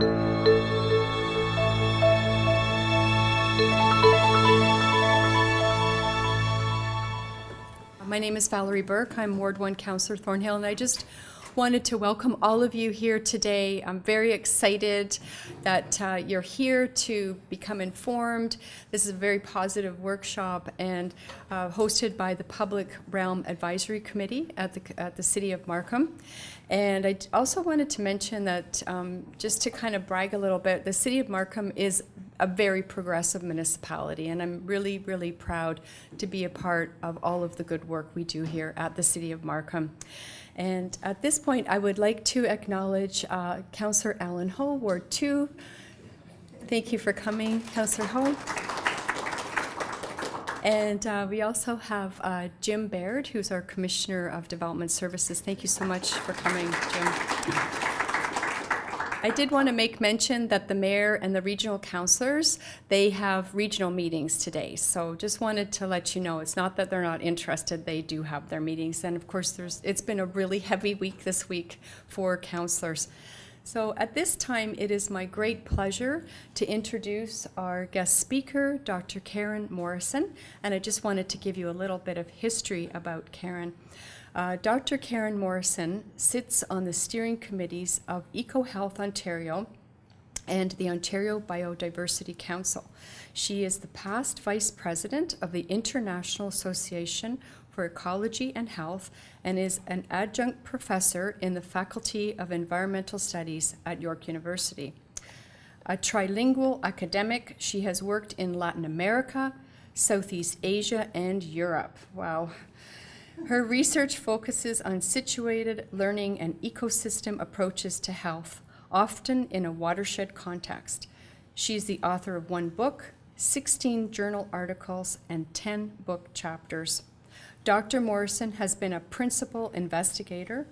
My name is Valerie Burke. I'm Ward 1 Councillor Thornhill, and I just wanted to welcome all of you here today. I'm very excited that you're here to become informed. This is a very positive workshop and hosted by the Public Realm Advisory Committee at the City of Markham. And I also wanted to mention that just to kind of brag a little bit, the City of Markham is a very progressive municipality, and I'm really, really proud to be a part of all of the good work we do here at the City of Markham. And at this point, I would like to acknowledge Councillor Alan Ho, Ward 2. Thank you for coming, Councillor Ho. And we also have Jim Baird, who's our Commissioner of Development Services. Thank you so much for coming, Jim. I did want to make mention that the mayor and the regional councillors, they have regional meetings today. So just wanted to let you know, it's not that they're not interested, they do have their meetings. And of course, it's been a really heavy week this week for councillors. So at this time, it is my great pleasure to introduce our guest speaker, Dr. Karen Morrison. And I just wanted to give you a little bit of history about Karen. Dr. Karen Morrison sits on the steering committees of Ecohoealth Ontario and the Ontario Biodiversity Council. She is the past vice president of the International Association for Ecology and Health and is an adjunct professor in the Faculty of Environmental Studies at York University. A trilingual academic, she has worked in Latin America, Southeast Asia, and Europe. Wow. Her research focuses on situated learning and ecosystem approaches to health, often in a watershed context. She's the author of 1 book, 16 journal articles, and 10 book chapters. Dr. Morrison has been a principal investigator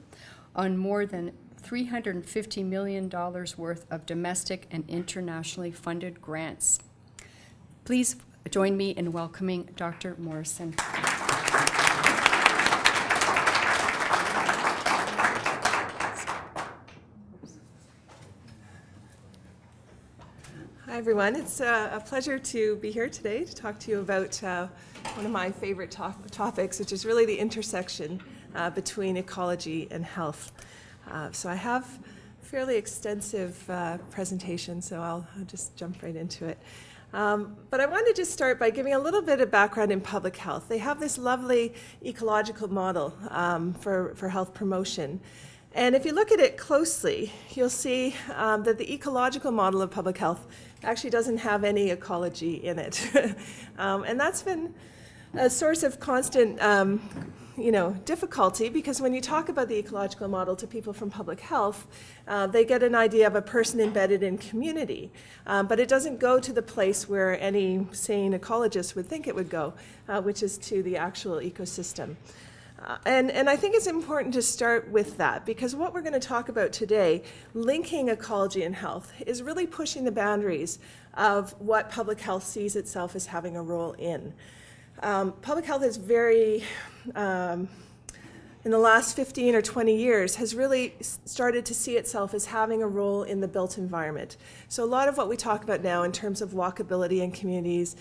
on more than $350 million worth of domestic and internationally funded grants. Please join me in welcoming Dr. Morrison. Hi everyone, it's a pleasure to be here today to talk to you about one of my favorite topics, which is really the intersection between ecology and health. So I have a fairly extensive presentation, so I'll just jump right into it. But I want to just start by giving a little bit of background in public health. They have this lovely ecological model for health promotion. And if you look at it closely, you'll see that the ecological model of public health actually doesn't have any ecology in it. And that's been a source of constant difficulty, because when you talk about the ecological model to people from public health, they get an idea of a person embedded in community. But it doesn't go to the place where any sane ecologist would think it would go, which is to the actual ecosystem. And I think it's important to start with that, because what we're going to talk about today, linking ecology and health, is really pushing the boundaries of what public health sees itself as having a role in. Public health is very, in the last 15 or 20 years, has really started to see itself as having a role in the built environment. So a lot of what we talk about now in terms of walkability in communities,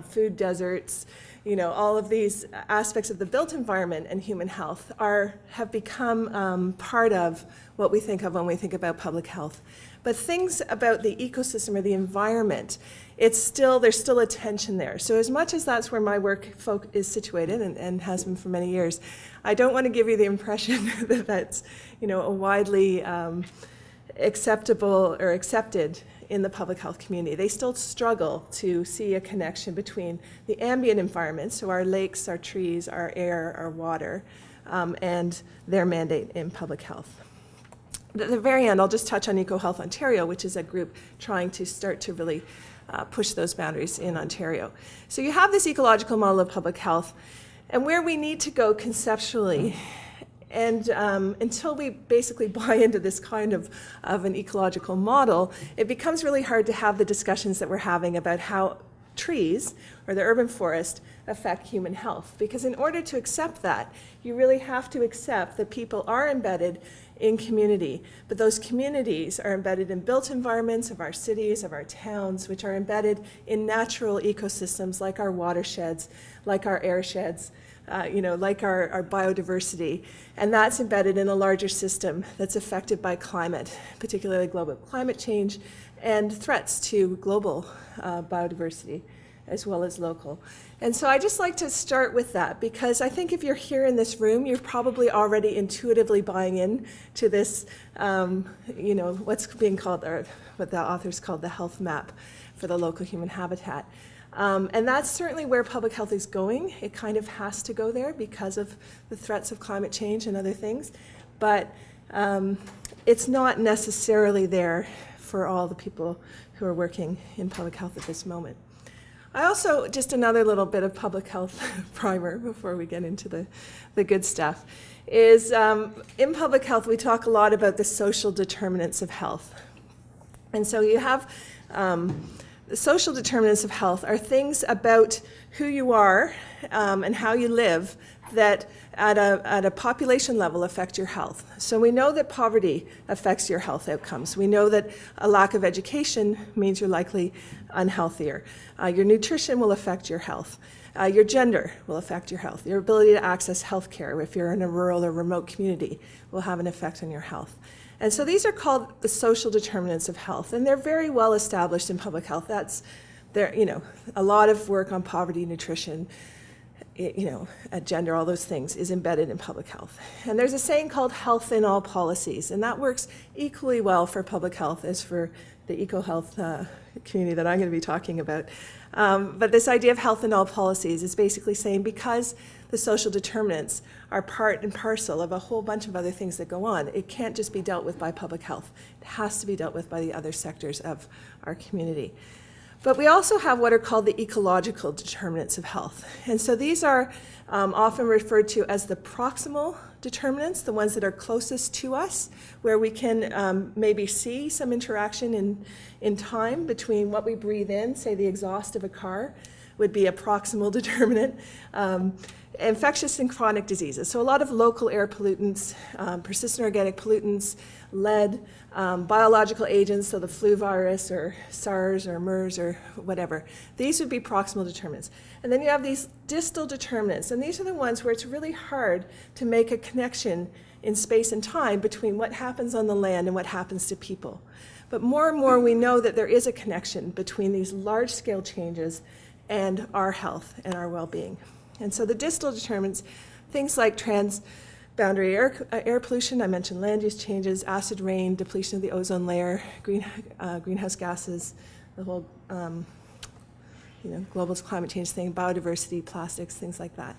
food deserts, all of these aspects of the built environment and human health have become part of what we think of when we think about public health. But things about the ecosystem or the environment, there's still a tension there. So as much as that's where my work is situated and has been for many years, I don't want to give you the impression that that's a widely acceptable or accepted in the public health community. They still struggle to see a connection between the ambient environment, so our lakes, our trees, our air, our water, and their mandate in public health. At the very end, I'll just touch on Ecohoealth Ontario, which is a group trying to start to really push those boundaries in Ontario. So you have this ecological model of public health, and where we need to go conceptually, and until we basically buy into this kind of an ecological model, it becomes really hard to have the discussions that we're having about how trees, or the urban forest, affect human health. Because in order to accept that, you really have to accept that people are embedded in community. But those communities are embedded in built environments of our cities, of our towns, which are embedded in natural ecosystems like our watersheds, like our airsheds, like our biodiversity. And that's embedded in a larger system that's affected by climate, particularly global climate change and threats to global biodiversity as well as local. And so I just like to start with that, because I think if you're here in this room, you're probably already intuitively buying in to this, what's being called, or what the authors called the health map for the local human habitat. And that's certainly where public health is going. It kind of has to go there because of the threats of climate change and other things. But it's not necessarily there for all the people who are working in public health at this moment. I also, just another little bit of public health primer before we get into the good stuff, is in public health we talk a lot about the social determinants of health. And so you have the social determinants of health are things about who you are and how you live that at a population level affect your health. So we know that poverty affects your health outcomes. We know that a lack of education means you're likely unhealthier. Your nutrition will affect your health. Your gender will affect your health. Your ability to access health care, if you're in a rural or remote community, will have an effect on your health. And so these are called the social determinants of health, and they're very well established in public health. That's there, a lot of work on poverty, nutrition, gender, all those things is embedded in public health. And there's a saying called health in all policies, and that works equally well for public health as for the Ecohoealth community that I'm going to be talking about. But this idea of health in all policies is basically saying because the social determinants are part and parcel of a whole bunch of other things that go on, it can't just be dealt with by public health. It has to be dealt with by the other sectors of our community. But we also have what are called the ecological determinants of health. And so these are often referred to as the proximal determinants, the ones that are closest to us, where we can maybe see some interaction in time between what we breathe in, say the exhaust of a car would be a proximal determinant, infectious and chronic diseases. So a lot of local air pollutants, persistent organic pollutants, lead, biological agents, so the flu virus or SARS or MERS or whatever. These would be proximal determinants. And then you have these distal determinants, and these are the ones where it's really hard to make a connection in space and time between what happens on the land and what happens to people. But more and more we know that there is a connection between these large-scale changes and our health and our well-being. And so the distal determinants, things like transboundary air pollution, I mentioned land use changes, acid rain, depletion of the ozone layer, greenhouse gases, the whole global climate change thing, biodiversity, plastics, things like that.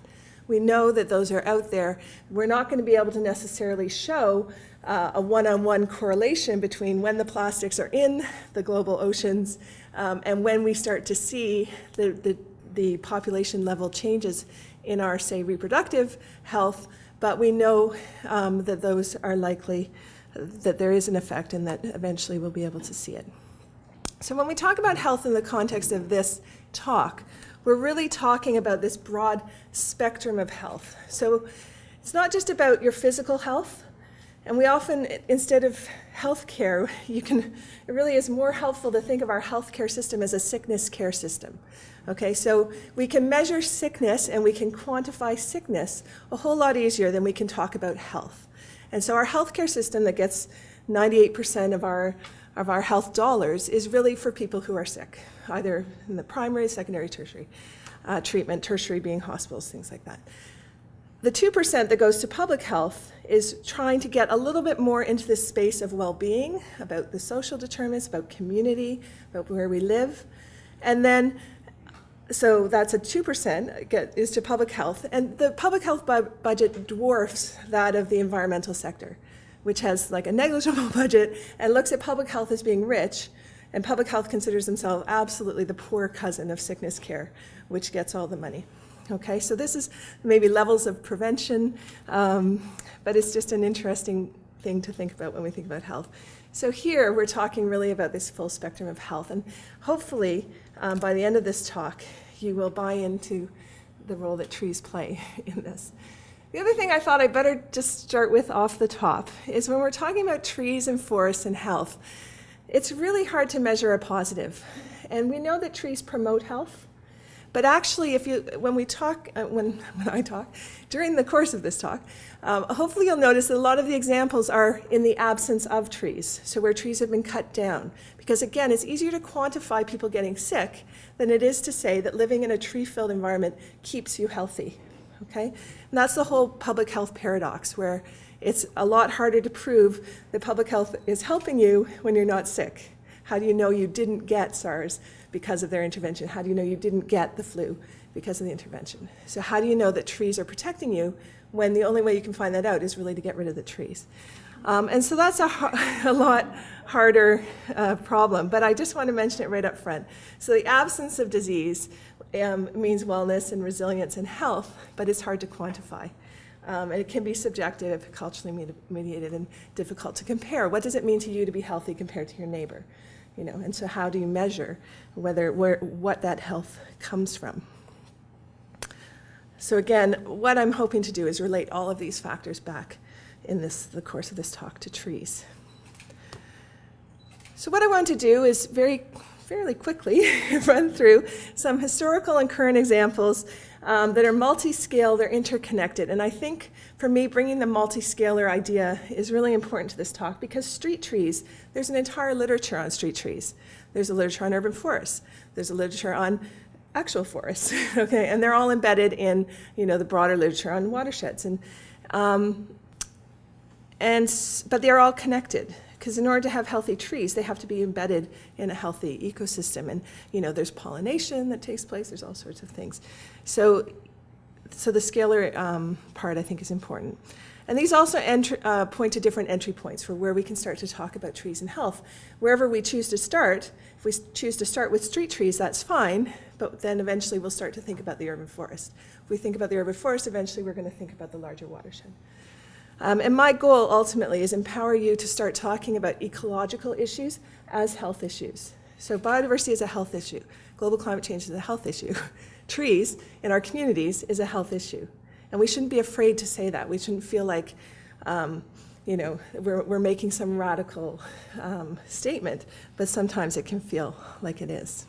We know that those are out there. We're not going to be able to necessarily show a one-on-one correlation between when the plastics are in the global oceans and when we start to see the population level changes in our, say, reproductive health, but we know that those are likely, that there is an effect and that eventually we'll be able to see it. So when we talk about health in the context of this talk, we're really talking about this broad spectrum of health. So it's not just about your physical health, and we often, instead of health care, it really is more helpful to think of our healthcare system as a sickness care system. Okay, so we can measure sickness and we can quantify sickness a whole lot easier than we can talk about health. And so our healthcare system that gets 98% of our health dollars is really for people who are sick, either in the primary, secondary, tertiary treatment, tertiary being hospitals, things like that. The 2% that goes to public health is trying to get a little bit more into this space of well-being, about the social determinants, about community, about where we live. And then, so that's a 2% is to public health. And the public health budget dwarfs that of the environmental sector, which has like a negligible budget and looks at public health as being rich. And public health considers themselves absolutely the poor cousin of sickness care, which gets all the money. Okay, so this is maybe levels of prevention, but it's just an interesting thing to think about when we think about health. So here we're talking really about this full spectrum of health, and hopefully by the end of this talk you will buy into the role that trees play in this. The other thing I thought I'd better just start with off the top is when we're talking about trees and forests and health, it's really hard to measure a positive. And we know that trees promote health, but actually when I talk, during the course of this talk, hopefully you'll notice that a lot of the examples are in the absence of trees, so where trees have been cut down. Because again, it's easier to quantify people getting sick than it is to say that living in a tree-filled environment keeps you healthy. Okay? And that's the whole public health paradox, where it's a lot harder to prove that public health is helping you when you're not sick. How do you know you didn't get SARS because of their intervention? How do you know you didn't get the flu because of the intervention? So how do you know that trees are protecting you when the only way you can find that out is really to get rid of the trees? And so that's a lot harder problem, but I just want to mention it right up front. So the absence of disease means wellness and resilience and health, but it's hard to quantify. And it can be subjective, culturally mediated, and difficult to compare. What does it mean to you to be healthy compared to your neighbor? You know, and so how do you measure what that health comes from? So again, what I'm hoping to do is relate all of these factors back in the course of this talk to trees. So what I want to do is fairly quickly run through some historical and current examples that are multi-scale, they're interconnected. And I think, for me, bringing the multi-scalar idea is really important to this talk, because street trees, there's an entire literature on street trees. There's a literature on urban forests. There's a literature on actual forests, okay? And they're all embedded in, the broader literature on watersheds. But they're all connected, because in order to have healthy trees, they have to be embedded in a healthy ecosystem. And, there's pollination that takes place, there's all sorts of things. So the scalar part, I think, is important. And these also point to different entry points for where we can start to talk about trees and health. Wherever we choose to start, if we choose to start with street trees, that's fine, but then eventually we'll start to think about the urban forest. If we think about the urban forest, eventually we're going to think about the larger watershed. And my goal, ultimately, is empower you to start talking about ecological issues as health issues. So biodiversity is a health issue. Global climate change is a health issue. Trees in our communities is a health issue. And we shouldn't be afraid to say that. We shouldn't feel like, we're making some radical statement, but sometimes it can feel like it is.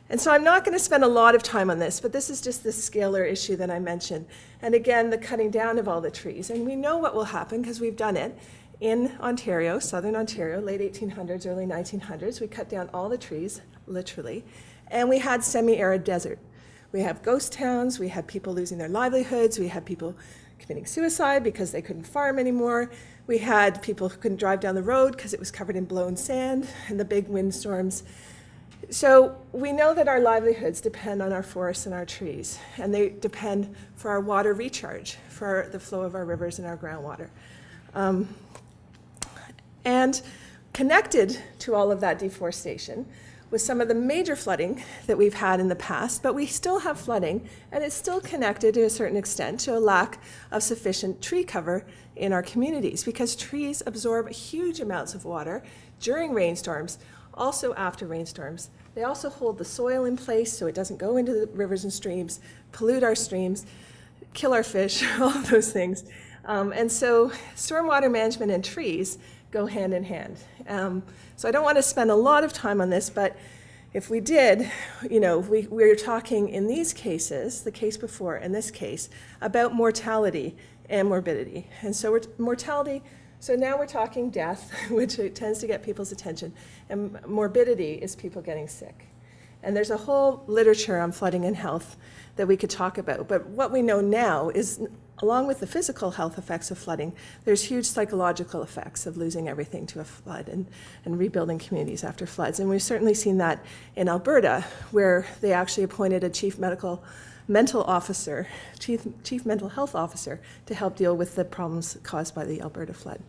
And so I'm not going to spend a lot of time on this, but this is just the scalar issue that I mentioned. And again, the cutting down of all the trees. And we know what will happen because we've done it in Ontario, southern Ontario, late 1800s, early 1900s. We cut down all the trees, literally, and we had semi-arid desert. We have ghost towns, we had people losing their livelihoods, we had people committing suicide because they couldn't farm anymore. We had people who couldn't drive down the road because it was covered in blown sand and the big windstorms. So we know that our livelihoods depend on our forests and our trees, and they depend for our water recharge, for the flow of our rivers and our groundwater. And connected to all of that deforestation was some of the major flooding that we've had in the past, but we still have flooding, and it's still connected to a certain extent to a lack of sufficient tree cover in our communities, because trees absorb huge amounts of water during rainstorms, also after rainstorms. They also hold the soil in place so it doesn't go into the rivers and streams, pollute our streams, kill our fish, all of those things. And so stormwater management and trees go hand in hand. So I don't want to spend a lot of time on this, but if we did, we're talking in these cases, the case before and this case, about mortality and morbidity. And so mortality, so now we're talking death, which tends to get people's attention, and morbidity is people getting sick. And there's a whole literature on flooding and health that we could talk about. But what we know now is, along with the physical health effects of flooding, there's huge psychological effects of losing everything to a flood and rebuilding communities after floods. And we've certainly seen that in Alberta, where they actually appointed a chief mental health officer to help deal with the problems caused by the Alberta flood.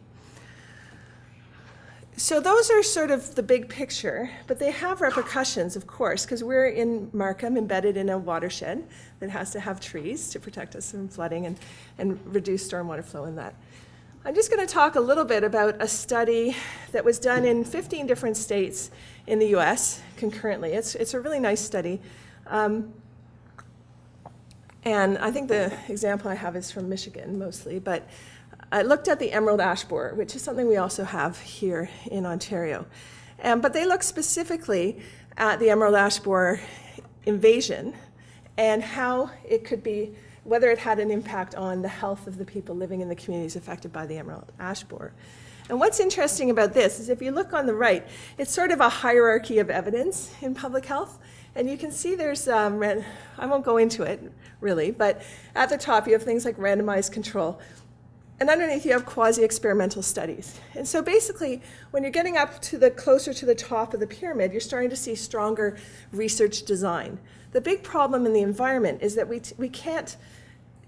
So those are sort of the big picture, but they have repercussions, of course, because we're in Markham, embedded in a watershed that has to have trees to protect us from flooding and reduce stormwater flow in that. I'm just going to talk a little bit about a study that was done in 15 different states in the US concurrently. It's a really nice study. And I think the example I have is from Michigan mostly, but I looked at the emerald ash borer, which is something we also have here in Ontario. But they look specifically at the emerald ash borer invasion and how it could be, whether it had an impact on the health of the people living in the communities affected by the emerald ash borer. And what's interesting about this is if you look on the right, it's sort of a hierarchy of evidence in public health. And you can see there's, I won't go into it really, but at the top you have things like randomized control. And underneath you have quasi-experimental studies. And so basically, when you're getting up to closer to the top of the pyramid, you're starting to see stronger research design. The big problem in the environment is that we can't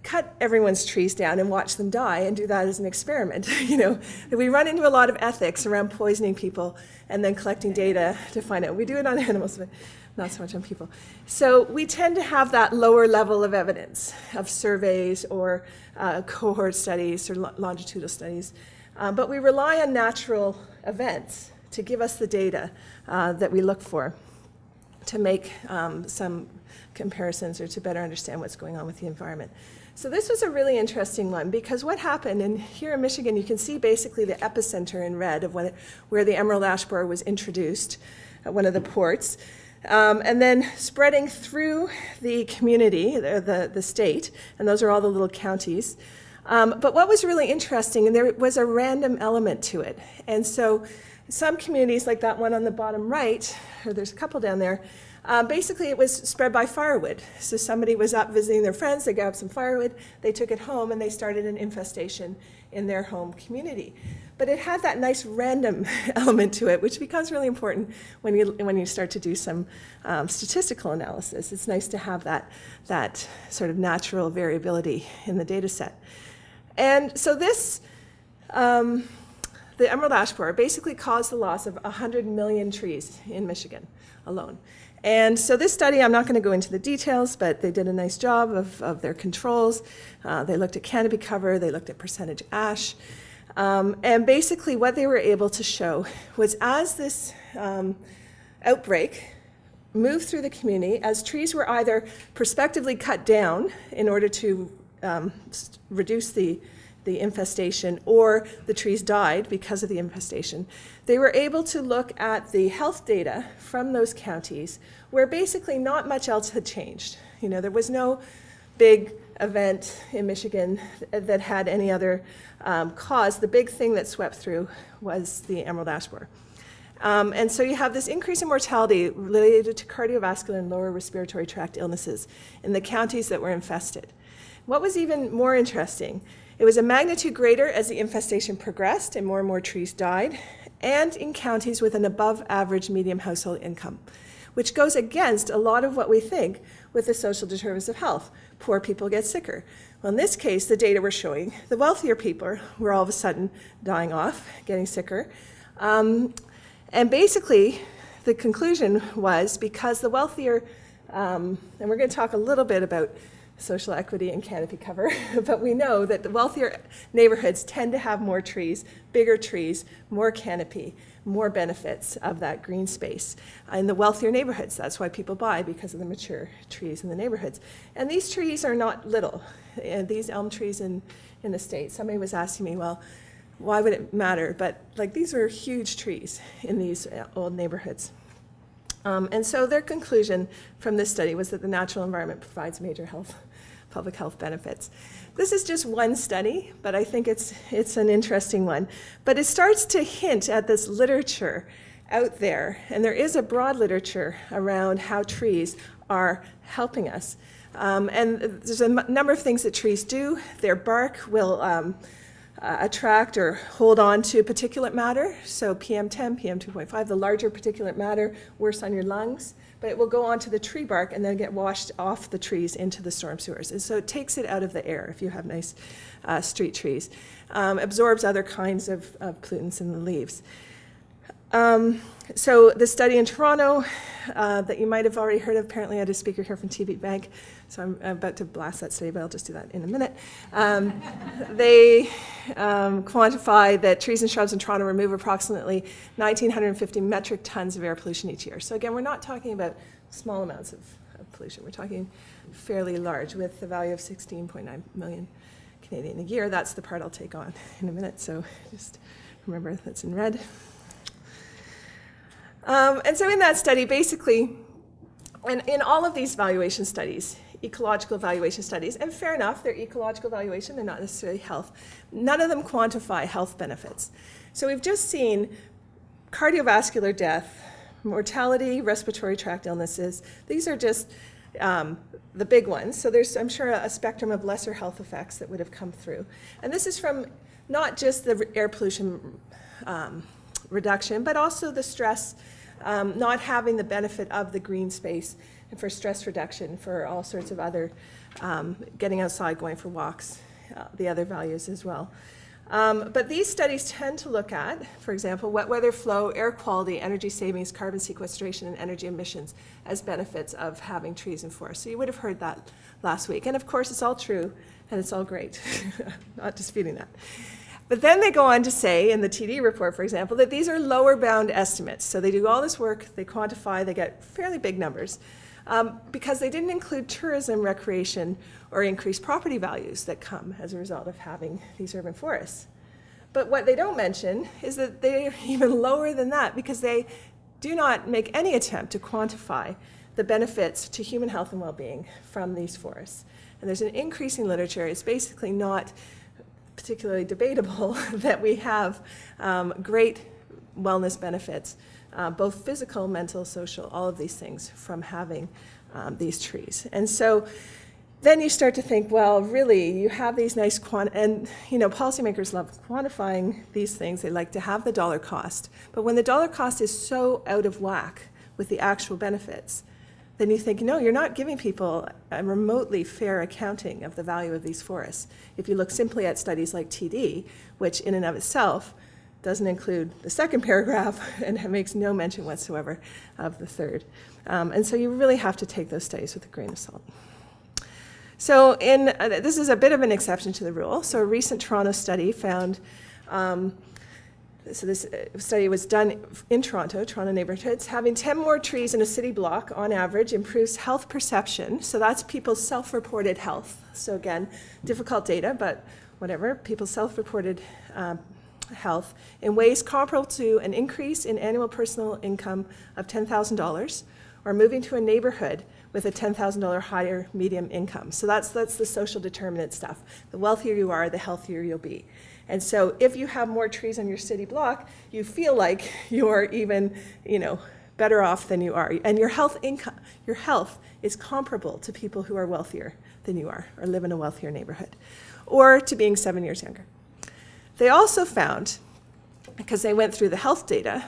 cut everyone's trees down and watch them die and do that as an experiment. We run into a lot of ethics around poisoning people and then collecting data to find out. We do it on animals, but not so much on people. So we tend to have that lower level of evidence of surveys or cohort studies or longitudinal studies. But we rely on natural events to give us the data that we look for to make some comparisons or to better understand what's going on with the environment. So this was a really interesting one because what happened, and here in Michigan you can see basically the epicenter in red of where the emerald ash borer was introduced at one of the ports. And then spreading through the community, the state, and those are all the little counties. But what was really interesting, and there was a random element to it. And so some communities, like that one on the bottom right, or there's a couple down there, basically it was spread by firewood. So somebody was up visiting their friends, they grabbed some firewood, they took it home, and they started an infestation in their home community. But it had that nice random element to it, which becomes really important when you start to do some statistical analysis. It's nice to have that sort of natural variability in the data set. And so this, the emerald ash borer basically caused the loss of 100 million trees in Michigan alone. And so this study, I'm not going to go into the details, but they did a nice job of their controls. They looked at canopy cover, they looked at percentage ash. And basically what they were able to show was as this outbreak moved through the community, as trees were either prospectively cut down in order to reduce the infestation, or the trees died because of the infestation, they were able to look at the health data from those counties where basically not much else had changed. There was no big event in Michigan that had any other cause. The big thing that swept through was the emerald ash borer. And so you have this increase in mortality related to cardiovascular and lower respiratory tract illnesses in the counties that were infested. What was even more interesting, it was a magnitude greater as the infestation progressed and more trees died, and in counties with an above average median household income, which goes against a lot of what we think with the social determinants of health. Poor people get sicker. Well, in this case, the data were showing the wealthier people were all of a sudden dying off, getting sicker. And basically, the conclusion was because the wealthier, and we're going to talk a little bit about social equity and canopy cover, but we know that the wealthier neighborhoods tend to have more trees, bigger trees, more canopy, more benefits of that green space. In the wealthier neighborhoods, that's why people buy, because of the mature trees in the neighborhoods. And these trees are not little. These elm trees in the state, somebody was asking me, well, why would it matter? But these are huge trees in these old neighborhoods. And so their conclusion from this study was that the natural environment provides major public health benefits. This is just one study, but I think it's an interesting one. But it starts to hint at this literature out there, and there is a broad literature around how trees are helping us. And there's a number of things that trees do. Their bark will attract or hold on to particulate matter, so PM10, PM2.5, the larger particulate matter, worse on your lungs, but it will go onto the tree bark and then get washed off the trees into the storm sewers. And so it takes it out of the air if you have nice street trees. Absorbs other kinds of pollutants in the leaves. So the study in Toronto that you might have already heard of, apparently I had a speaker here from TB Bank, so I'm about to blast that study, but I'll just do that in a minute. They quantify that trees and shrubs in Toronto remove approximately 1,950 metric tons of air pollution each year. So again, we're not talking about small amounts of pollution. We're talking fairly large with the value of 16.9 million Canadian a year. That's the part I'll take on in a minute, so just remember that's in red. And so in that study, basically, and in all of these valuation studies, ecological valuation studies, and fair enough, they're ecological valuation, they're not necessarily health, none of them quantify health benefits. So we've just seen cardiovascular death, mortality, respiratory tract illnesses. These are just the big ones. So there's, I'm sure, a spectrum of lesser health effects that would have come through. And this is from not just the air pollution reduction, but also the stress, not having the benefit of the green space, and for stress reduction, for all sorts of other, getting outside, going for walks, the other values as well. But these studies tend to look at, for example, wet weather flow, air quality, energy savings, carbon sequestration, and energy emissions as benefits of having trees and forests. So you would have heard that last week. And of course, it's all true, and it's all great. Not disputing that. But then they go on to say, in the TD report, for example, that these are lower bound estimates. So they do all this work, they quantify, they get fairly big numbers, because they didn't include tourism, recreation, or increased property values that come as a result of having these urban forests. But what they don't mention is that they're even lower than that, because they do not make any attempt to quantify the benefits to human health and well-being from these forests. And there's an increasing literature. It's basically not particularly debatable that we have great wellness benefits, both physical, mental, social, all of these things from having these trees. And so then you start to think, well, really, you have these nice and policymakers love quantifying these things. They like to have the dollar cost. But when the dollar cost is so out of whack with the actual benefits, then you think, no, you're not giving people a remotely fair accounting of the value of these forests. If you look simply at studies like TD, which in and of itself doesn't include the second paragraph and makes no mention whatsoever of the third. And so you really have to take those studies with a grain of salt. So this is a bit of an exception to the rule. So a recent Toronto study found, so this study was done in Toronto neighborhoods, having 10 more trees in a city block on average improves health perception. So that's people's self-reported health. So again, difficult data, but whatever, people's self-reported health in ways comparable to an increase in annual personal income of $10,000 or moving to a neighborhood with a $10,000 higher median income. So that's the social determinant stuff. The wealthier you are, the healthier you'll be. And so if you have more trees on your city block, you feel like you're even, better off than you are. And your health is comparable to people who are wealthier than you are or live in a wealthier neighborhood, or to being 7 years younger. They also found, because they went through the health data,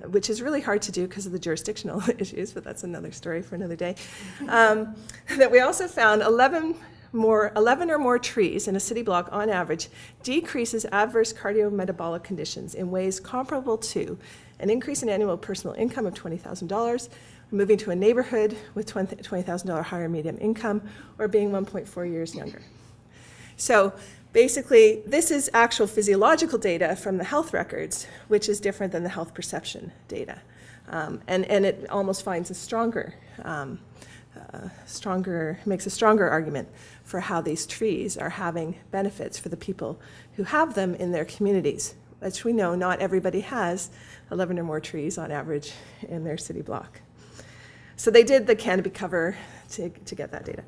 which is really hard to do because of the jurisdictional issues, but that's another story for another day, that we also found 11 or more trees in a city block on average decreases adverse cardiometabolic conditions in ways comparable to an increase in annual personal income of $20,000, moving to a neighborhood with $20,000 higher median income, or being 1.4 years younger. So basically, this is actual physiological data from the health records, which is different than the health perception data. And it almost finds a makes a stronger argument for how these trees are having benefits for the people who have them in their communities, which we know not everybody has 11 or more trees on average in their city block. So they did the canopy cover to get that data.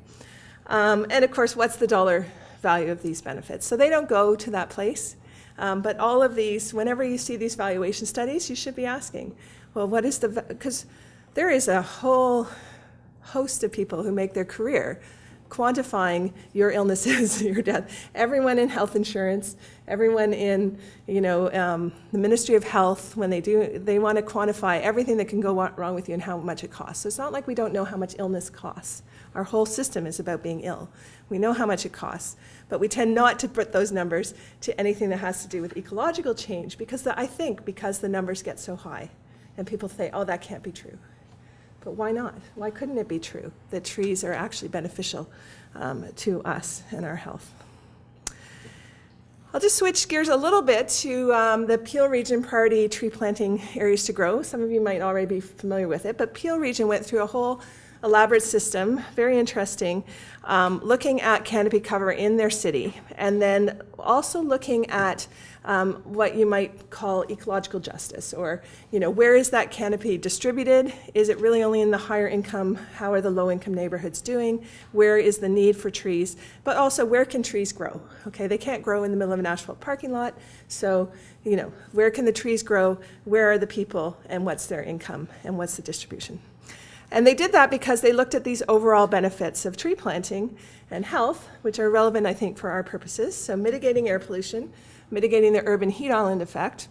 And of course, what's the dollar value of these benefits? So they don't go to that place, but all of these, whenever you see these valuation studies, you should be asking, well, what is because there is a whole host of people who make their career quantifying your illnesses, your death. Everyone in health insurance, everyone in the Ministry of Health, when they want to quantify everything that can go wrong with you and how much it costs. So it's not like we don't know how much illness costs. Our whole system is about being ill. We know how much it costs, but we tend not to put those numbers to anything that has to do with ecological change because the numbers get so high and people say, oh, that can't be true. But why not? Why couldn't it be true that trees are actually beneficial to us and our health? I'll just switch gears a little bit to the Peel Region Priority Tree Planting Areas to Grow. Some of you might already be familiar with it, but Peel Region went through a elaborate system, very interesting, looking at canopy cover in their city, and then also looking at what you might call ecological justice, or where is that canopy distributed? Is it really only in the higher income? How are the low income neighborhoods doing? Where is the need for trees? But also, where can trees grow? Okay, they can't grow in the middle of an asphalt parking lot, so where can the trees grow? Where are the people, and what's their income, and what's the distribution? And they did that because they looked at these overall benefits of tree planting and health, which are relevant, I think, for our purposes. So mitigating air pollution, mitigating the urban heat island effect,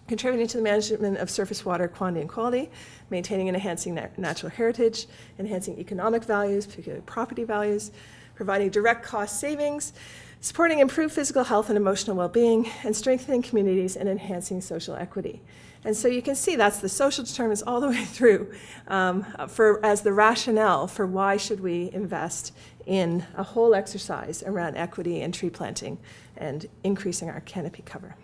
contributing to the management of surface water quantity and quality, maintaining and enhancing natural heritage, enhancing economic values, particularly property values, providing direct cost savings, supporting improved physical health and emotional well-being, and strengthening communities and enhancing social equity. And so you can see that's the social determinants all the way through as the rationale for why should we invest in a whole exercise around equity and tree planting and increasing our canopy cover.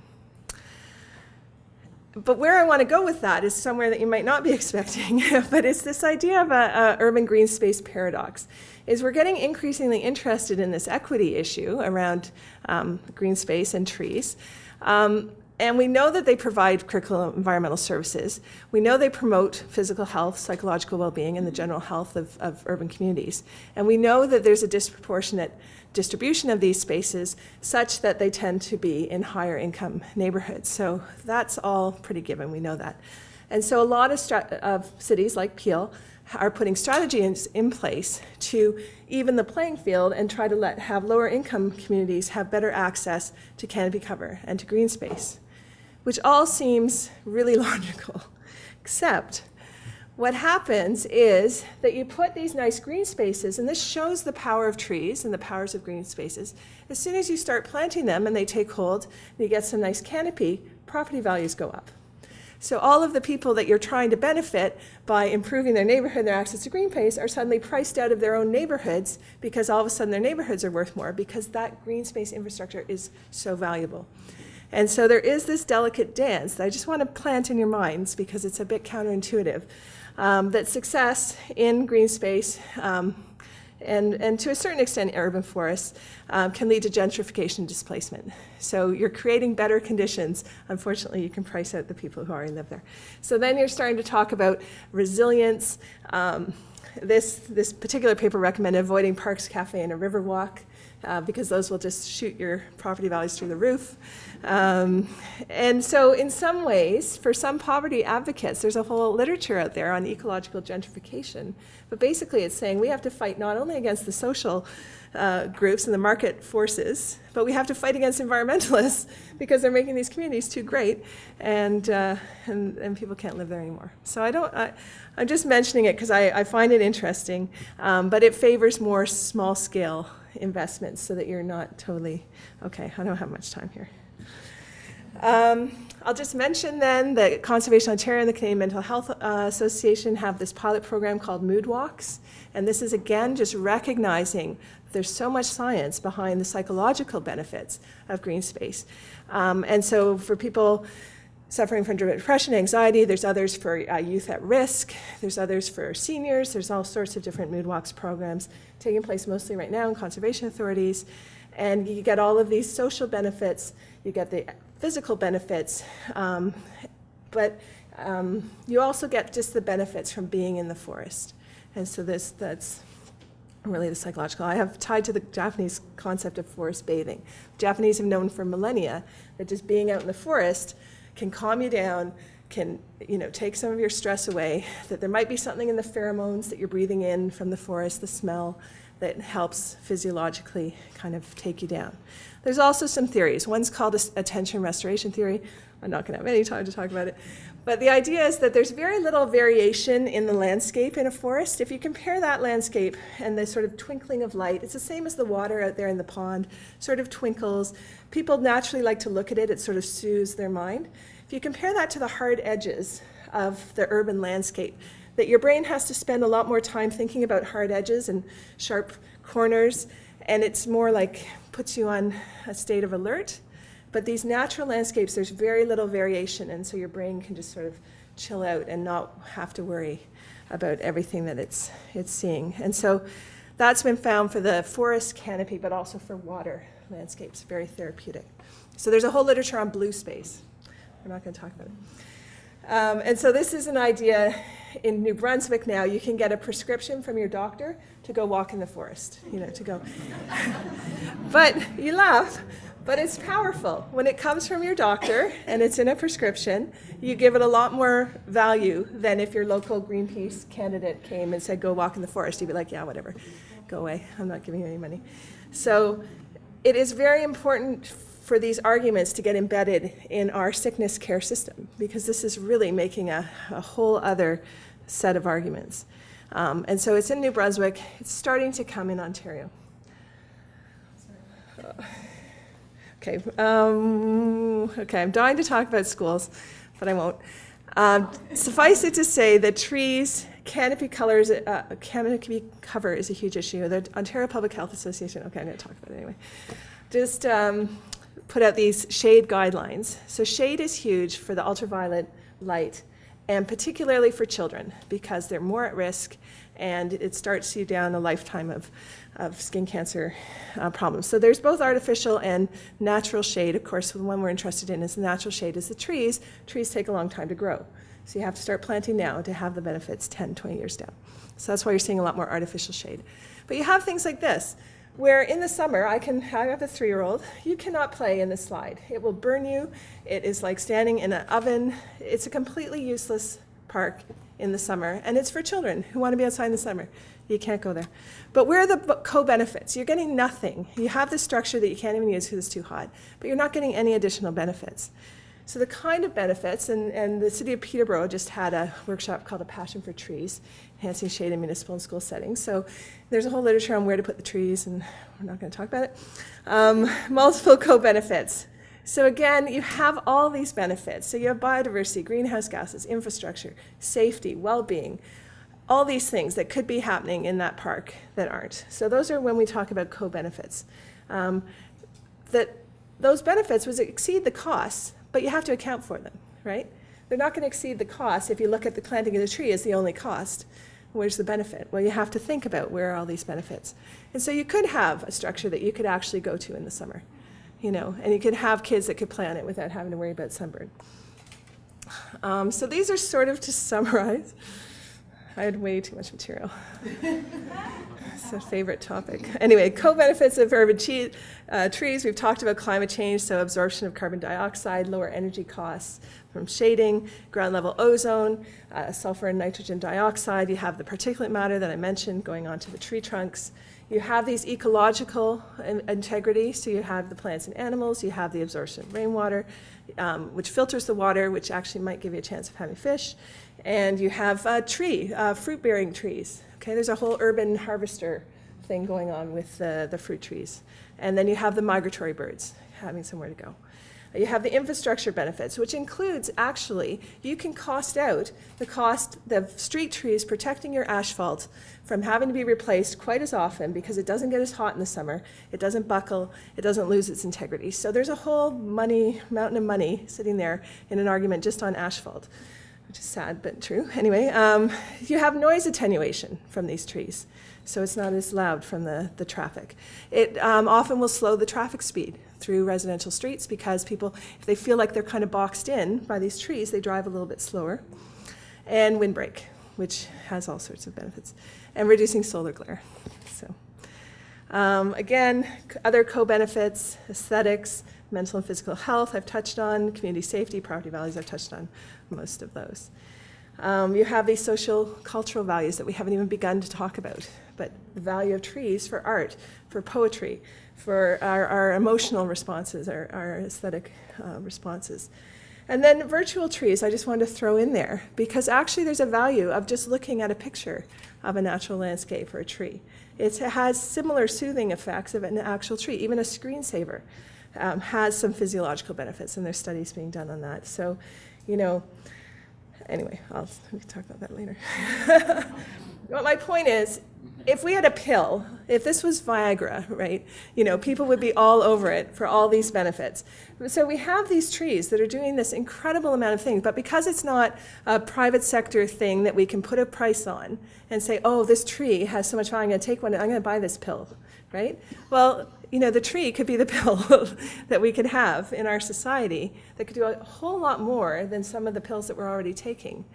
But where I want to go with that is somewhere that you might not be expecting, but it's this idea of a urban green space paradox. Is we're getting increasingly interested in this equity issue around green space and trees. And we know that they provide critical environmental services. We know they promote physical health, psychological well-being, and the general health of urban communities. And we know that there's a disproportionate distribution of these spaces such that they tend to be in higher income neighborhoods. So that's all pretty given, we know that. And so a lot of cities like Peel are putting strategies in place to even the playing field and try to have lower income communities have better access to canopy cover and to green space, which all seems really logical, except what happens is that you put these nice green spaces, and this shows the power of trees and the powers of green spaces. As soon as you start planting them and they take hold and you get some nice canopy, property values go up. So all of the people that you're trying to benefit by improving their neighborhood and their access to green space are suddenly priced out of their own neighborhoods because all of a sudden their neighborhoods are worth more because that green space infrastructure is so valuable. And so there is this delicate dance that I just want to plant in your minds because it's a bit counterintuitive, that success in green space and to a certain extent urban forests can lead to gentrification and displacement. So you're creating better conditions. Unfortunately, you can price out the people who already live there. So then you're starting to talk about resilience. This particular paper recommended avoiding parks, cafe, and a river walk because those will just shoot your property values through the roof. And so in some ways, for some poverty advocates, there's a whole literature out there on ecological gentrification. But basically it's saying we have to fight not only against the social groups and the market forces, but we have to fight against environmentalists because they're making these communities too great and people can't live there anymore. So I'm just mentioning it because I find it interesting, but it favors more small scale investments so that you're not totally, okay, I don't have much time here. I'll just mention then that Conservation Ontario and the Canadian Mental Health Association have this pilot program called Mood Walks, and this is again just recognizing there's so much science behind the psychological benefits of green space. And so for people suffering from depression, anxiety, there's others for youth at risk, there's others for seniors, there's all sorts of different Mood Walks programs taking place mostly right now in conservation authorities. And you get all of these social benefits, you get the physical benefits, but you also get just the benefits from being in the forest. And so that's really the psychological. I have tied to the Japanese concept of forest bathing. Japanese have known for millennia that just being out in the forest can calm you down, can take some of your stress away, that there might be something in the pheromones that you're breathing in from the forest, the smell, that helps physiologically kind of take you down. There's also some theories. One's called attention restoration theory. I'm not going to have any time to talk about it. But the idea is that there's very little variation in the landscape in a forest. If you compare that landscape and the sort of twinkling of light, it's the same as the water out there in the pond, sort of twinkles. People naturally like to look at it. It sort of soothes their mind. If you compare that to the hard edges of the urban landscape, that your brain has to spend a lot more time thinking about hard edges and sharp corners, and it's more like puts you on a state of alert. But these natural landscapes, there's very little variation, and so your brain can just sort of chill out and not have to worry about everything that it's seeing. And so that's been found for the forest canopy, but also for water landscapes, very therapeutic. So there's a whole literature on blue space. We're not going to talk about it. And so this is an idea in New Brunswick now. You can get a prescription from your doctor to go walk in the forest, to go. But you laugh, but it's powerful. When it comes from your doctor and it's in a prescription, you give it a lot more value than if your local Greenpeace candidate came and said, go walk in the forest. You'd be like, yeah, whatever, go away. I'm not giving you any money. So it is very important for these arguments to get embedded in our sickness care system, because this is really making a whole other set of arguments. And so it's in New Brunswick. It's starting to come in Ontario. Okay, I'm dying to talk about schools, but I won't. Suffice it to say that trees, canopy cover is a huge issue. The Ontario Public Health Association, okay, I'm going to talk about it anyway. Just put out these shade guidelines. So shade is huge for the ultraviolet light, and particularly for children, because they're more at risk, and it starts you down a lifetime of skin cancer problems. So there's both artificial and natural shade. Of course, the one we're interested in is the natural shade is the trees. Trees take a long time to grow. So you have to start planting now to have the benefits 10, 20 years down. So that's why you're seeing a lot more artificial shade. But you have things like this, where in the summer, I have a 3-year-old, you cannot play in the slide. It will burn you. It is like standing in an oven. It's a completely useless park in the summer, and it's for children who want to be outside in the summer. You can't go there. But where are the co-benefits? You're getting nothing. You have this structure that you can't even use because it's too hot, but you're not getting any additional benefits. So the kind of benefits, and the city of Peterborough just had a workshop called A Passion for Trees, enhancing shade in municipal and school settings. So there's a whole literature on where to put the trees, and we're not going to talk about it. Multiple co-benefits. So again, you have all these benefits. So you have biodiversity, greenhouse gases, infrastructure, safety, well-being, all these things that could be happening in that park that aren't. So those are when we talk about co-benefits. That those benefits would exceed the costs, but you have to account for them, right? They're not going to exceed the cost if you look at the planting of the tree as the only cost. Where's the benefit? Well, you have to think about where are all these benefits. And so you could have a structure that you could actually go to in the summer, and you could have kids that could play on it without having to worry about sunburn. So these are sort of to summarize. I had way too much material. It's a favorite topic. Anyway, co-benefits of urban trees. We've talked about climate change, so absorption of carbon dioxide, lower energy costs from shading, ground level ozone, sulfur and nitrogen dioxide. You have the particulate matter that I mentioned going onto the tree trunks. You have these ecological integrity, so you have the plants and animals, you have the absorption of rainwater, which filters the water, which actually might give you a chance of having fish. And you have fruit-bearing trees. Okay, there's a whole urban harvester thing going on with the fruit trees. And then you have the migratory birds having somewhere to go. You have the infrastructure benefits, which includes, actually, you can cost out the street trees protecting your asphalt from having to be replaced quite as often because it doesn't get as hot in the summer, it doesn't buckle, it doesn't lose its integrity. So there's a whole mountain of money sitting there in an argument just on asphalt, which is sad but true. Anyway, you have noise attenuation from these trees, so it's not as loud from the traffic. It often will slow the traffic speed through residential streets because people, if they feel like they're kind of boxed in by these trees, they drive a little bit slower. And windbreak, which has all sorts of benefits. And reducing solar glare. So, again, other co-benefits, aesthetics, mental and physical health I've touched on, community safety, property values I've touched on most of those. You have these social-cultural values that we haven't even begun to talk about, but the value of trees for art, for poetry, for our emotional responses, our aesthetic responses. And then virtual trees, I just wanted to throw in there, because actually there's a value of just looking at a picture of a natural landscape or a tree. It has similar soothing effects of an actual tree. Even a screensaver has some physiological benefits, and there's studies being done on that. So, anyway, we can talk about that later. But my point is, if we had a pill, if this was Viagra, right, people would be all over it for all these benefits. So we have these trees that are doing this incredible amount of things, but because it's not a private sector thing that we can put a price on and say, oh, this tree has so much value, I'm going to take one, I'm going to buy this pill, right? Well, the tree could be the pill that we could have in our society that could do a whole lot more than some of the pills that we're already taking.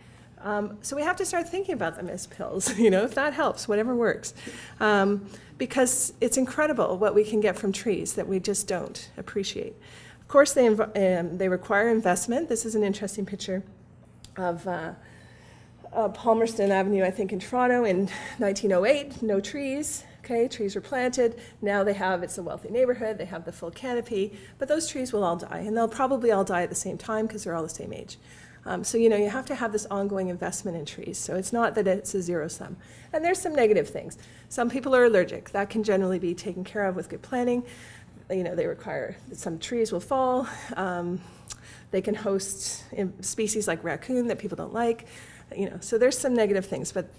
So we have to start thinking about them as pills, if that helps, whatever works. Because it's incredible what we can get from trees that we just don't appreciate. Of course, they require investment. This is an interesting picture of Palmerston Avenue, I think, in Toronto in 1908. No trees. Okay, trees were planted. Now it's a wealthy neighborhood. They have the full canopy. But those trees will all die, and they'll probably all die at the same time because they're all the same age. So, you have to have this ongoing investment in trees. So it's not that it's a zero sum. And there's some negative things. Some people are allergic. That can generally be taken care of with good planning. They require that some trees will fall. They can host species like raccoon that people don't like. So there's some negative things. But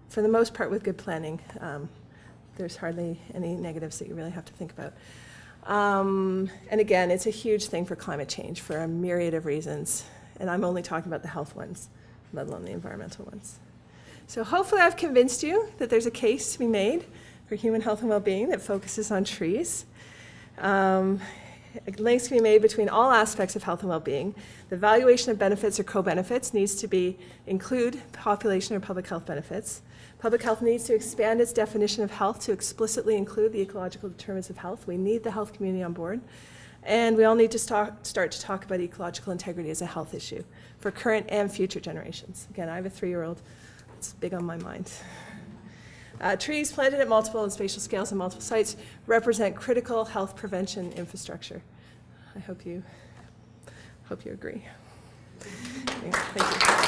for the most part, with good planning, there's hardly any negatives that you really have to think about. And again, it's a huge thing for climate change for a myriad of reasons. And I'm only talking about the health ones, let alone the environmental ones. So hopefully I've convinced you that there's a case to be made for human health and well-being that focuses on trees. Links can be made between all aspects of health and well-being. The valuation of benefits or co-benefits needs to include population or public health benefits. Public health needs to expand its definition of health to explicitly include the ecological determinants of health. We need the health community on board. And we all need to start to talk about ecological integrity as a health issue for current and future generations. Again, I have a 3-year-old. It's big on my mind. Trees planted at multiple and spatial scales and multiple sites represent critical health prevention infrastructure. I hope you agree. Thank you.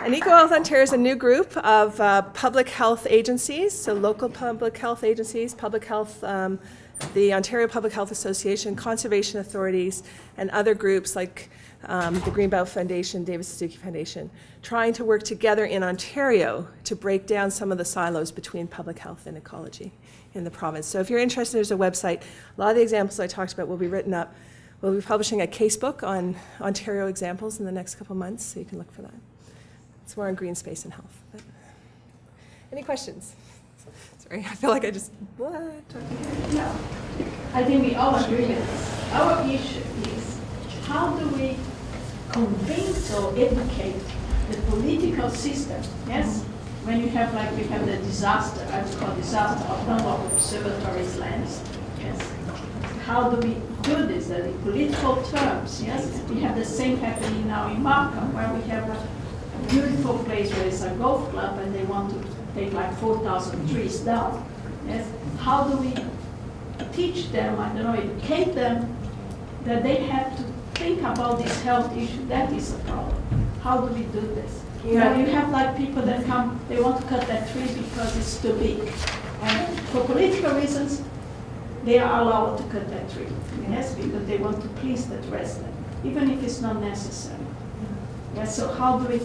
And Ecohoealth Ontario is a new group of public health agencies, so local public health agencies, public health, the Ontario Public Health Association, conservation authorities, and other groups like the Greenbelt Foundation, David Suzuki Foundation, trying to work together in Ontario to break down some of the silos between public health and ecology in the province. So if you're interested, there's a website. A lot of the examples I talked about will be written up. We'll be publishing a casebook on Ontario examples in the next couple months, so you can look for that. It's more on green space and health. But any questions? Sorry, I feel like I just, what? No, I think we all agree with this. Our issue is how do we convince or educate the political system, yes? When you have, like, we have the disaster, I would call disaster of non-local observatories lands, yes? How do we do this in political terms, yes? We have the same happening now in Markham, where we have a beautiful place where it's a golf club and they want to take like 4,000 trees down. Yes? How do we teach them, I don't know, educate them that they have to think about this health issue? That is a problem. How do we do this? Yeah. You have like people that come, they want to cut that tree because it's too big. And for political reasons, they are allowed to cut that tree. Yes, because they want to please that resident, even if it's not necessary. Yes, so how do we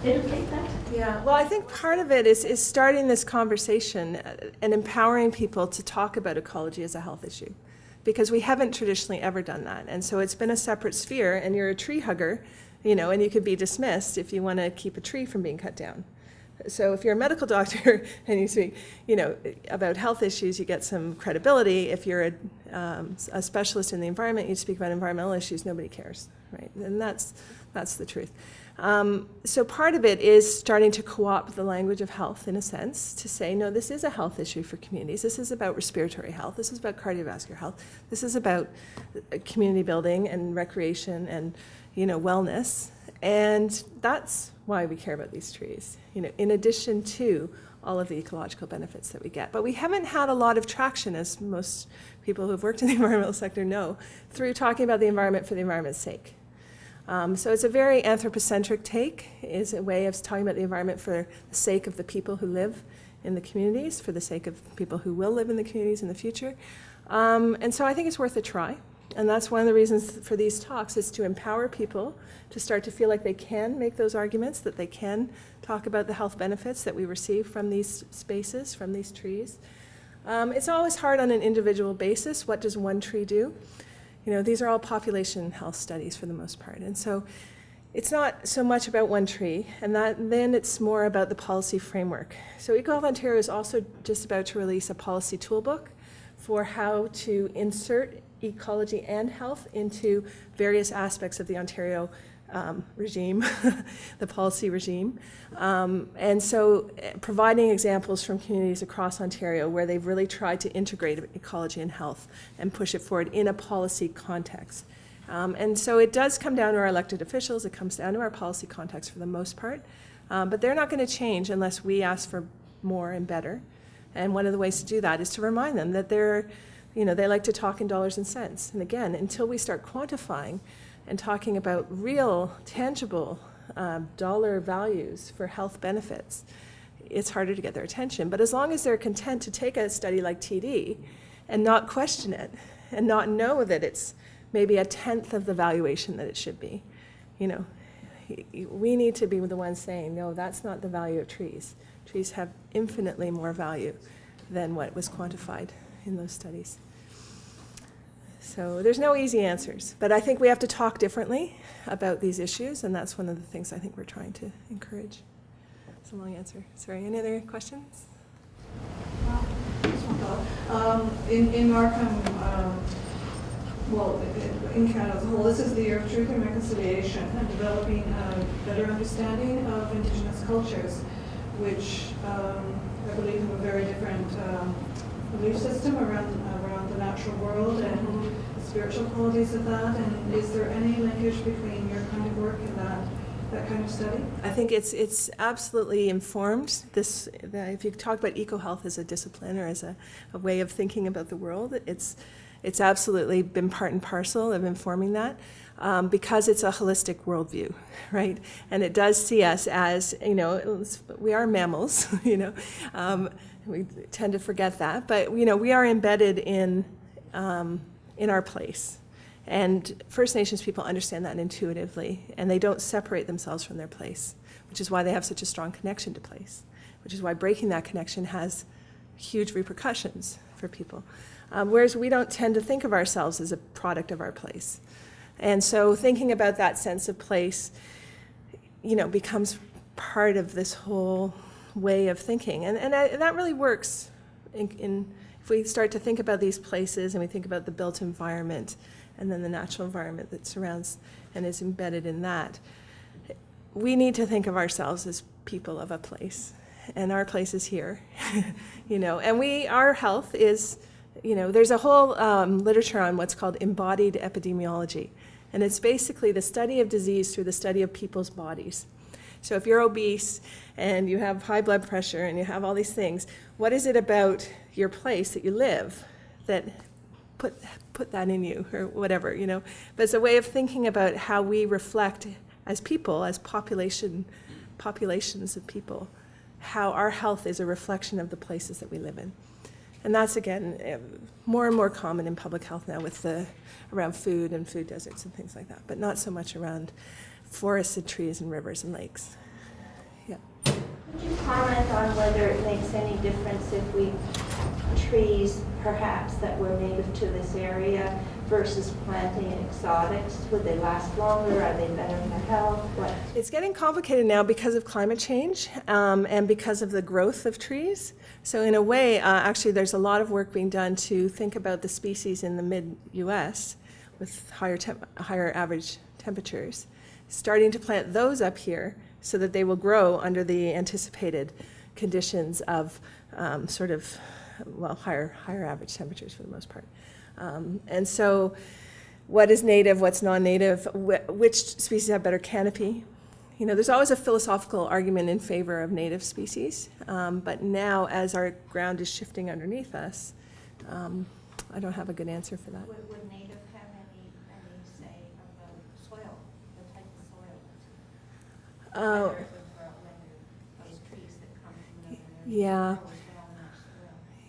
educate that? Yeah, well, I think part of it is starting this conversation and empowering people to talk about ecology as a health issue, because we haven't traditionally ever done that. And so it's been a separate sphere, and you're a tree hugger, and you could be dismissed if you want to keep a tree from being cut down. So if you're a medical doctor and you speak, about health issues, you get some credibility. If you're a specialist in the environment, you speak about environmental issues, nobody cares, right? And that's the truth. So part of it is starting to co-opt the language of health, in a sense, to say, no, this is a health issue for communities. This is about respiratory health. This is about cardiovascular health. This is about community building and recreation and, wellness. And that's why we care about these trees, in addition to all of the ecological benefits that we get. But we haven't had a lot of traction, as most people who have worked in the environmental sector know, through talking about the environment for the environment's sake. So it's a very anthropocentric take, is a way of talking about the environment for the sake of the people who live in the communities, for the sake of people who will live in the communities in the future. And so I think it's worth a try. And that's one of the reasons for these talks, is to empower people to start to feel like they can make those arguments, that they can talk about the health benefits that we receive from these spaces, from these trees. It's always hard on an individual basis. What does one tree do? These are all population health studies for the most part. And so it's not so much about one tree, and then it's more about the policy framework. So Ecohoealth Ontario is also just about to release a policy toolbook for how to insert ecology and health into various aspects of the Ontario regime, the policy regime. And so providing examples from communities across Ontario where they've really tried to integrate ecology and health and push it forward in a policy context. And so it does come down to our elected officials, it comes down to our policy context for the most part, but they're not going to change unless we ask for more and better. And one of the ways to do that is to remind them that they like to talk in dollars and cents. And again, until we start quantifying and talking about real, tangible dollar values for health benefits, it's harder to get their attention. But as long as they're content to take a study like TD and not question it and not know that it's maybe a tenth of the valuation that it should be, we need to be the ones saying, no, that's not the value of trees. Trees have infinitely more value than what was quantified in those studies. So there's no easy answers, but I think we have to talk differently about these issues, and that's one of the things I think we're trying to encourage. It's a long answer. Sorry, any other questions? Just one thought. In Markham, in Canada as a whole, this is the year of truth and reconciliation and developing a better understanding of Indigenous cultures, which I believe have a very different belief system around the natural world and the spiritual qualities of that. And is there any linkage between your kind of work and that kind of study? I think it's absolutely informed. If you talk about eco-health as a discipline or as a way of thinking about the world, it's absolutely been part and parcel of informing that. Because it's a holistic worldview, right? And it does see us as, we are mammals, we tend to forget that, but, we are embedded in our place. And First Nations people understand that intuitively, and they don't separate themselves from their place, which is why they have such a strong connection to place, which is why breaking that connection has huge repercussions for people. Whereas we don't tend to think of ourselves as a product of our place. And so thinking about that sense of place, becomes part of this whole way of thinking. And that really works if we start to think about these places and we think about the built environment and then the natural environment that surrounds and is embedded in that. We need to think of ourselves as people of a place. And our place is here, and our health is, there's a whole literature on what's called embodied epidemiology. And it's basically the study of disease through the study of people's bodies. So if you're obese and you have high blood pressure and you have all these things, what is it about your place that you live that put that in you or whatever, But it's a way of thinking about how we reflect as people, as populations of people, how our health is a reflection of the places that we live in. And that's, again, more and more common in public health now with around food and food deserts and things like that, but not so much around forests and trees and rivers and lakes. Yeah. Would you comment on whether it makes any difference if we trees, perhaps, that were native to this area versus planting exotics? Would they last longer? Are they better for health? What? It's getting complicated now because of climate change and because of the growth of trees. So in a way, actually, there's a lot of work being done to think about the species in the mid-US with higher average temperatures, starting to plant those up here so that they will grow under the anticipated conditions of higher average temperatures for the most part. And so what is native, what's non-native, which species have better canopy? There's always a philosophical argument in favor of native species, but now as our ground is shifting underneath us, I don't have a good answer for that. Would native have any say about soil, the type of soil? Whether it would grow, whether those trees that come from another area Yeah. grow as well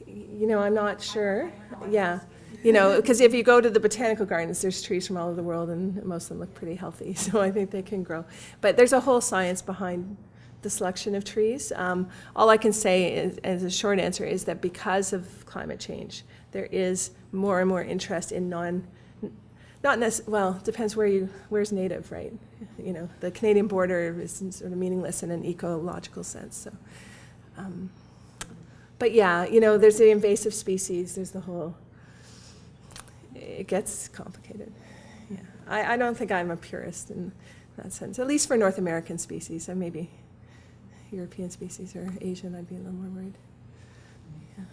in that soil? I'm not sure. Yeah. You know, because if you go to the botanical gardens, there's trees from all over the world, and most of them look pretty healthy, so I think they can grow. But there's a whole science behind the selection of trees. All I can say is, as a short answer, is that because of climate change, there is more and more interest in depends where's native, right? You know, the Canadian border is sort of meaningless in an ecological sense, so. But yeah, you know, there's the invasive species, there's the whole, it gets complicated. Yeah, I don't think I'm a purist in that sense, at least for North American species. And maybe European species or Asian, I'd be a little more worried. Yeah.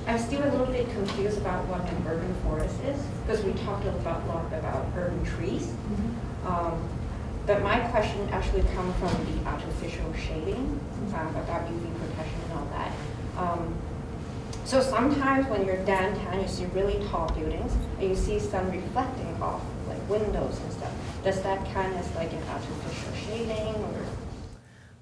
I'm still a little bit confused about what an urban forest is, because we talked a lot about urban trees. But my question actually comes from the artificial shading, about UV protection and all that. So sometimes when you're downtown, you see really tall buildings, and you see sun reflecting off like windows and stuff. Does that count as like an artificial shading, or?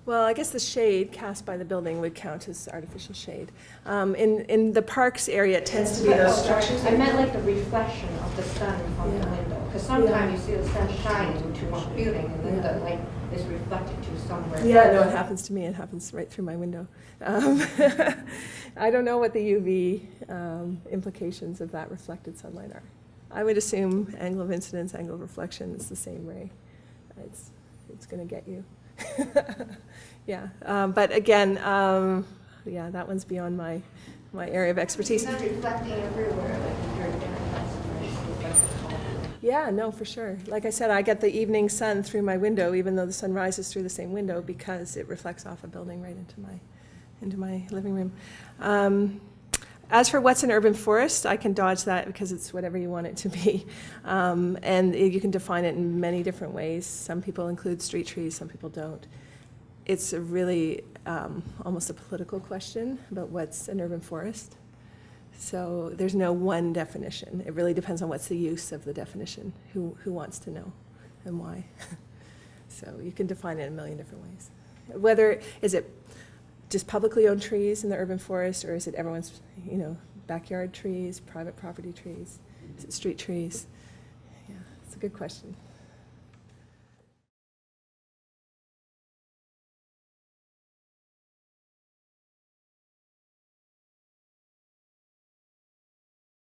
Well, I guess the shade cast by the building would count as artificial shade. In the parks area, it tends to be those structures. I meant like the reflection of the sun from the window, because sometimes you see the sun shining into one building, and then the light is reflected to somewhere. Yeah, no, it happens to me. It happens right through my window. I don't know what the UV implications of that reflected sunlight are. I would assume angle of incidence, angle of reflection is the same ray. It's going to get you. Yeah, but again, yeah, that one's beyond my area of expertise. It's not reflecting everywhere, like if you're downtown somewhere, it's reflected. Yeah, no, for sure. Like I said, I get the evening sun through my window, even though the sun rises through the same window, because it reflects off a building right into my living room. As for what's an urban forest, I can dodge that because it's whatever you want it to be. And you can define it in many different ways. Some people include street trees, some people don't. It's a really almost a political question about what's an urban forest. So there's no one definition. It really depends on what's the use of the definition, who wants to know and why. So you can define it in a million different ways. Whether, is it just publicly owned trees in the urban forest, or is it everyone's, you know, backyard trees, private property trees, is it street trees? Yeah, it's a good question.